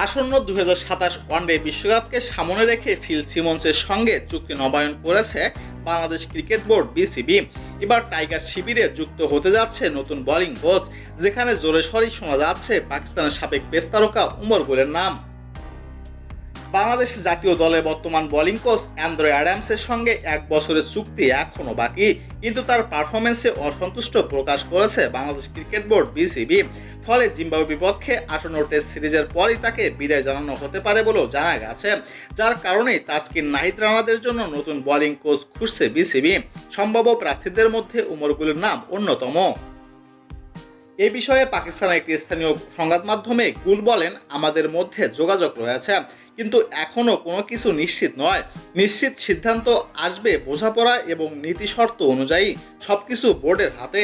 আসন্ন 2027 ওয়ানডে বিশ্বকাপকে সামনে রেখে ফিল সিমন্সের সঙ্গে চুক্তি নবায়ন করেছে বাংলাদেশ ক্রিকেট বোর্ড বিসিবি। এবার টাইগার শিবিরে যুক্ত হতে যাচ্ছে নতুন বোলিং কোচ, যেখানে জোরে সরেই শোনা যাচ্ছে পাকিস্তানের সাবেক পেস তারকা উমর গুলের নাম। বাংলাদেশ জাতীয় দলের বর্তমান বোলিং কোচ অ্যান্ড্রে অ্যাডামসের সঙ্গে 1 বছরের চুক্তি এখনও বাকি, কিন্তু তার পারফরমেন্সে অসন্তুষ্ট প্রকাশ করেছে বাংলাদেশ ক্রিকেট বোর্ড বিসিবি। ফলে জিম্বাবুয়ের বিপক্ষে আসন্ন টেস্ট সিরিজের পরই তাকে বিদায় জানানো হতে পারে বলেও জানা গেছে, যার কারণেই তাসকিন নাহিদ রানাদের জন্য নতুন বোলিং কোচ খুঁজছে বিসিবি। সম্ভাব্য প্রার্থীদের মধ্যে উমর গুলের নাম অন্যতম। এই বিষয়ে পাকিস্তানের একটি স্থানীয় সংবাদ মাধ্যমে গুল বলেন, আমাদের মধ্যে যোগাযোগ রয়েছে, কিন্তু এখনও কোনো কিছু নিশ্চিত নয়। নিশ্চিত সিদ্ধান্ত আসবে বোঝাপড়া এবং নীতি শর্ত অনুযায়ী, সবকিছু বোর্ডের হাতে।